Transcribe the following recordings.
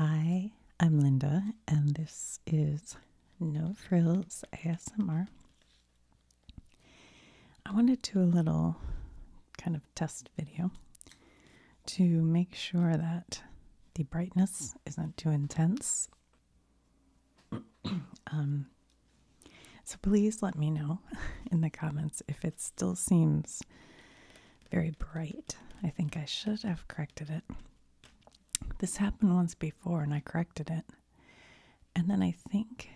Hi, I'm Linda, and this is No Frills ASMR. I want to do a little kind of test video to make sure that the brightness isn't too intense. So please let me know in the comments if it still seems very bright. I think I should have corrected it. This happened once before and I corrected it. And then I think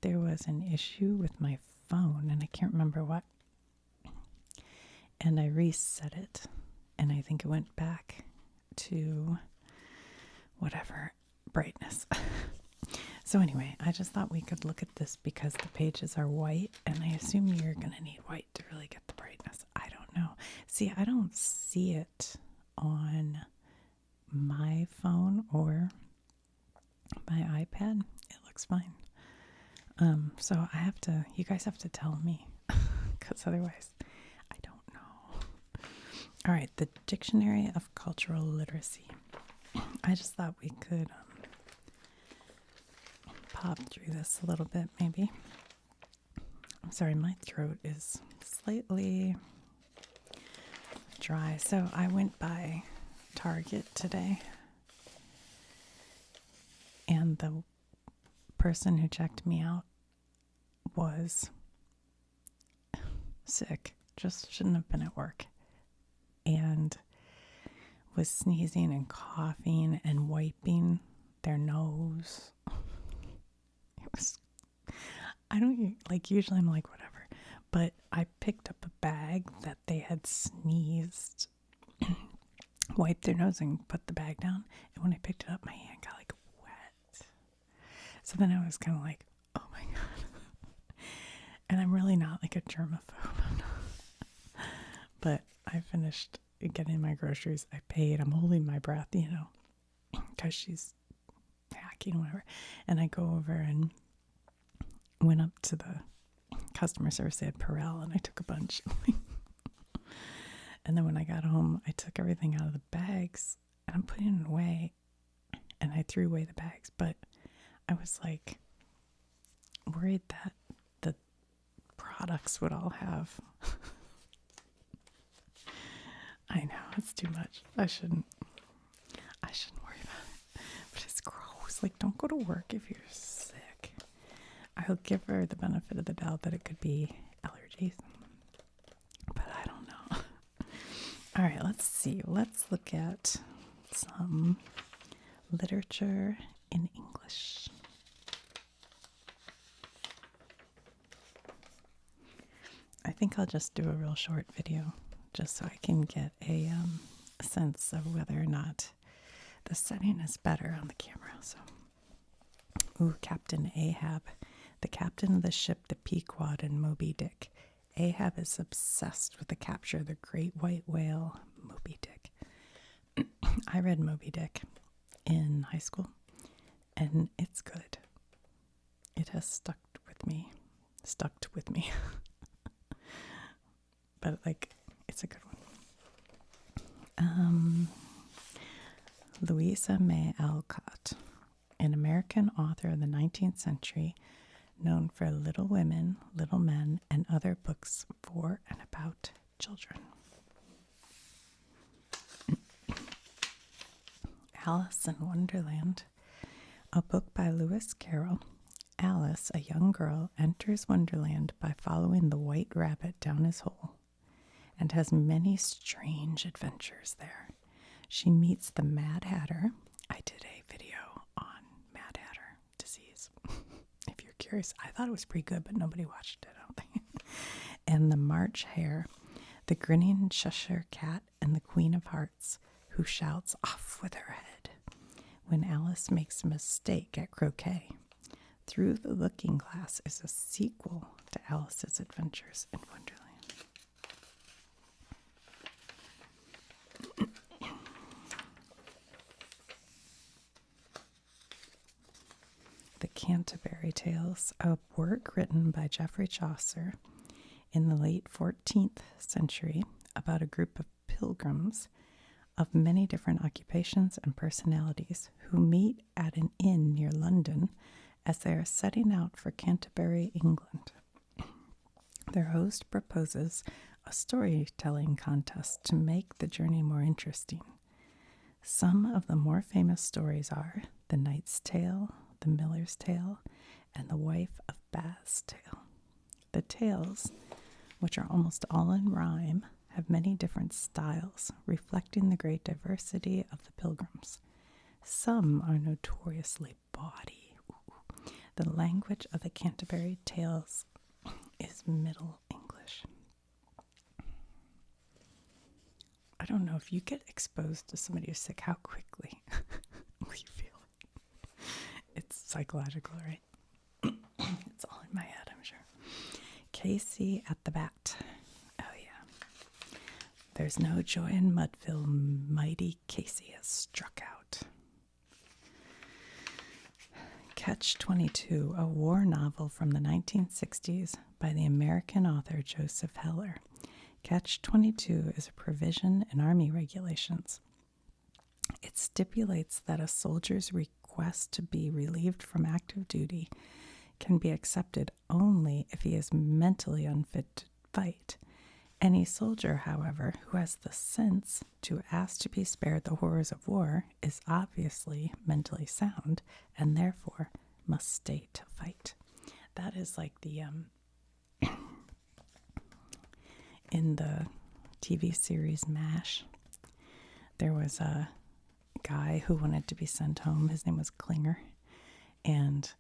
there was an issue with my phone and I can't remember what. And I reset it and I think it went back to whatever brightness. So anyway, I just thought we could look at this because the pages are white and I assume you're going to need white to really get the brightness. I don't know. See, I don't see it on my phone or my iPad. It looks fine. So you guys have to tell me because otherwise I don't know. All right, the Dictionary of Cultural Literacy. I just thought we could pop through this a little bit maybe. I'm sorry, my throat is slightly dry. So I went by Target today and the person who checked me out was sick, just shouldn't have been at work, and was sneezing and coughing and wiping their nose. It was, I don't like, usually I'm like whatever, but I picked up a bag that they had sneezed, wiped their nose and put the bag down, and when I picked it up my hand got like wet. So then I was kind of like, oh my god. And I'm really not like a germaphobe. But I finished getting my groceries. I paid. I'm holding my breath, because she's hacking, whatever. And I go over and went up to the customer service. They had Perel, and I took a bunch. And then when I got home, I took everything out of the bags, and I'm putting it away. And I threw away the bags, but I was like worried that the products would all have. I know, it's too much. I shouldn't worry about it. But it's gross. Like, don't go to work if you're sick. I'll give her the benefit of the doubt that it could be allergies. But I don't know. All right, let's see. Let's look at some literature in English. I think I'll just do a real short video just so I can get a sense of whether or not the setting is better on the camera. So, Captain Ahab, the captain of the ship the Pequod and Moby Dick. Ahab is obsessed with the capture of the great white whale, Moby Dick. I read Moby Dick in high school, and it's good. It has stuck with me. But, like, it's a good one. Louisa May Alcott, an American author of the 19th century, known for Little Women, Little Men, and other books for and about children. Alice in Wonderland, a book by Lewis Carroll. Alice, a young girl, enters Wonderland by following the white rabbit down his hole and has many strange adventures there. She meets the Mad Hatter. I did a video on Mad Hatter disease. If you're curious, I thought it was pretty good, but nobody watched it, I don't think. And the March Hare, the grinning Cheshire Cat, and the Queen of Hearts, who shouts off with her head when Alice makes a mistake at croquet. Through the Looking Glass is a sequel to Alice's Adventures in Wonderland. The Canterbury Tales, a work written by Geoffrey Chaucer in the late 14th century about a group of pilgrims of many different occupations and personalities who meet at at an inn near London as they are setting out for Canterbury, England. Their host proposes a storytelling contest to make the journey more interesting. Some of the more famous stories are The Knight's Tale, The Miller's Tale, and The Wife of Bath's Tale. The tales, which are almost all in rhyme, have many different styles, reflecting the great diversity of the pilgrims. Some are notoriously bawdy. The language of the Canterbury Tales is Middle English. I don't know if you get exposed to somebody who's sick, how quickly will you feel it? It's psychological, right? It's all in my head, I'm sure. Casey at the bat. Oh, yeah. There's no joy in Mudville. Mighty Casey has struck out. Catch-22, a war novel from the 1960s by the American author Joseph Heller. Catch-22 is a provision in Army regulations. It stipulates that a soldier's request to be relieved from active duty can be accepted only if he is mentally unfit to fight. Any soldier, however, who has the sense to ask to be spared the horrors of war is obviously mentally sound and therefore must stay to fight. That is like the in the TV series MASH, there was a guy who wanted to be sent home. His name was Klinger. And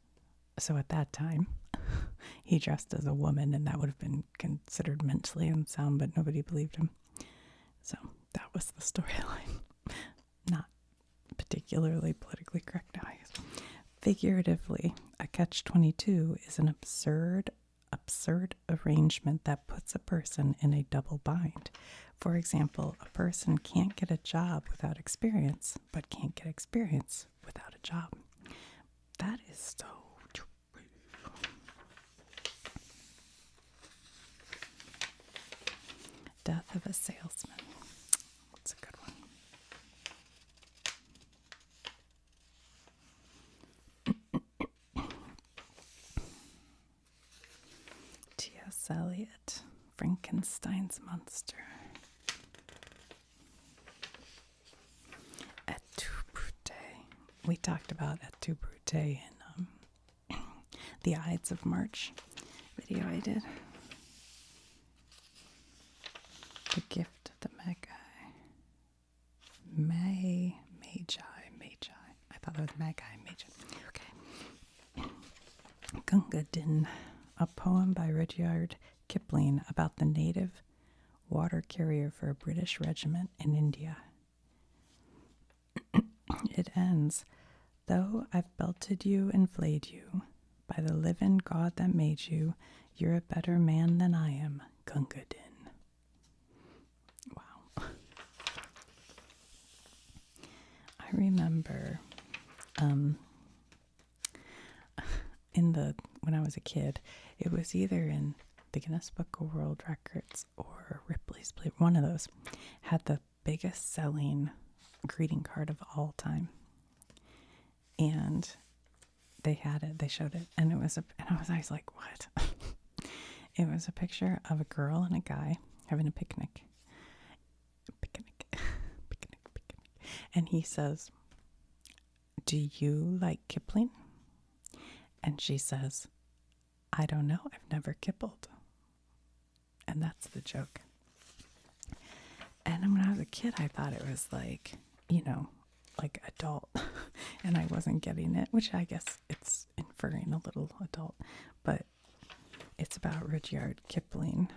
so at that time, he dressed as a woman, and that would have been considered mentally unsound, but nobody believed him. So that was the storyline. Not particularly politically correct now, I guess. Figuratively, a catch-22 is an absurd arrangement that puts a person in a double bind. For example, a person can't get a job without experience, but can't get experience without a job. That is so true. Death of a Salesman. That's a good one. T.S. Eliot, Frankenstein's Monster. Et tu, Brute. We talked about Et tu, Brute in the Ides of March video I did. The Gift of the Magi. Magi. I thought it was Magi. Okay. Gunga Din, a poem by Rudyard Kipling about the native water carrier for a British regiment in India. It ends, though I've belted you and flayed you, by the living God that made you, you're a better man than I am, Gunga Din. Wow. I remember when I was a kid, it was either in the Guinness Book of World Records or Ripley's Play, one of those, had the biggest selling greeting card of all time. And they showed it, and I was always like, what? It was a picture of a girl and a guy having a picnic. And he says, do you like Kipling? And she says, I don't know, I've never kibbled. And that's the joke. And when I was a kid, I thought it was like, like adult. And I wasn't getting it, which I guess it's inferring a little adult. But it's about Rudyard Kipling.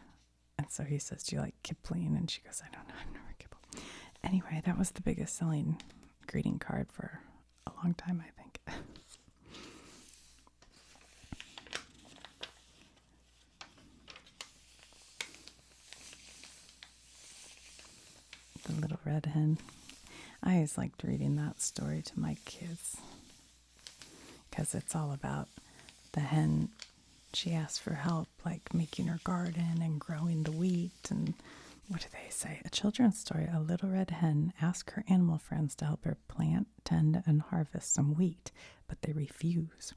And so he says, do you like Kipling? And she goes, I don't know, I've never kibbled. Anyway, that was the biggest selling greeting card for a long time, I think. The Little Red Hen. I always liked reading that story to my kids because it's all about the hen. She asked for help, like making her garden and growing the wheat and What do they say? A children's story. A little red hen asks her animal friends to help her plant, tend, and harvest some wheat, but they refuse.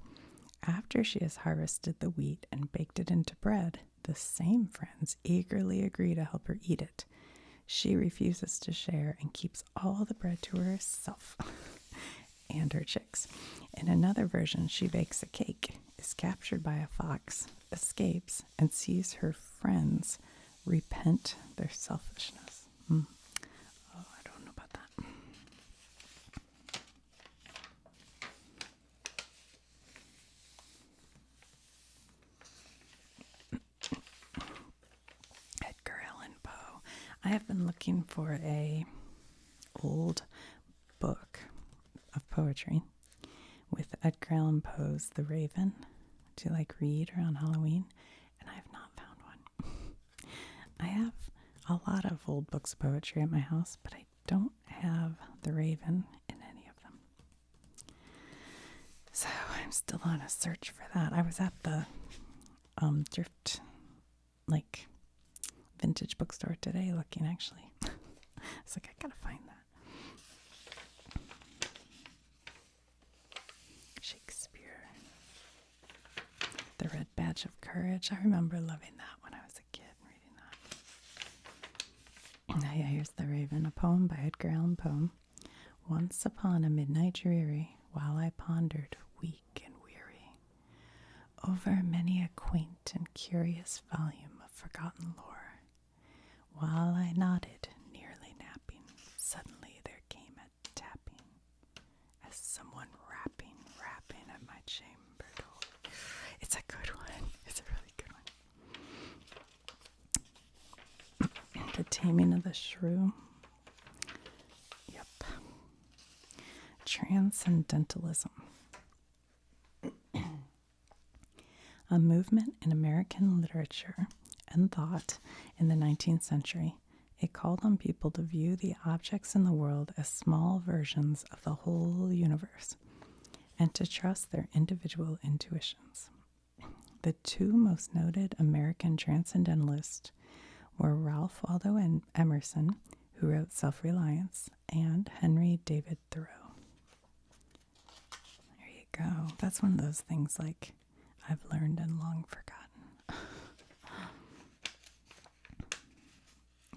After she has harvested the wheat and baked it into bread, the same friends eagerly agree to help her eat it. She refuses to share and keeps all the bread to herself and her chicks. In another version, she bakes a cake, is captured by a fox, escapes, and sees her friends repent their selfishness. Oh, I don't know about that. Edgar Allan Poe. I have been looking for a old book of poetry with Edgar Allan Poe's The Raven to read around Halloween, and I have not found one. I have a lot of old books of poetry at my house, but I don't have The Raven in any of them. So I'm still on a search for that. I was at the thrift, vintage bookstore today looking, actually. It's I gotta find that. Shakespeare. The Red Badge of Courage. I remember loving that when I was a kid and reading that. Now, yeah, here's The Raven, a poem by Edgar Allan Poe. Once upon a midnight dreary, while I pondered, weak and weary, over many a quaint and curious volume of forgotten lore, while I nodded, nearly napping, suddenly there came a tapping, as someone rapping at my chamber door. It's a good one. It's a really good one. The Taming of the Shrew. Yep. Transcendentalism. A movement in American literature and thought in the 19th century. It called on people to view the objects in the world as small versions of the whole universe and to trust their individual intuitions. The two most noted American transcendentalists were Ralph Waldo Emerson, who wrote Self-Reliance, and Henry David Thoreau. There you go. That's one of those things I've learned and long forgotten.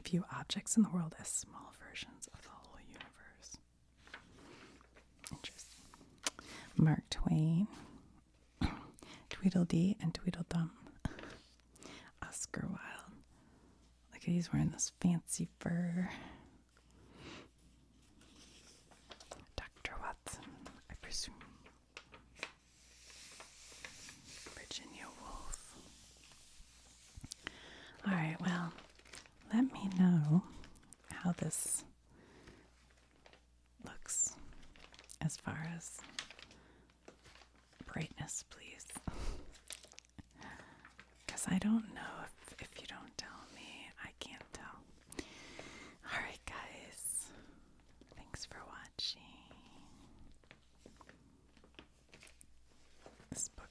View objects in the world as small versions of the whole universe. Interesting. Mark Twain. Tweedledee and Tweedledum. Oscar Wilde. Look, he's wearing this fancy fur. Dr. Watson, I presume. Virginia Woolf. All right, well, let me know how this looks as far as brightness, please. Because I don't know if you don't tell me, I can't tell. All right, guys. Thanks for watching. This book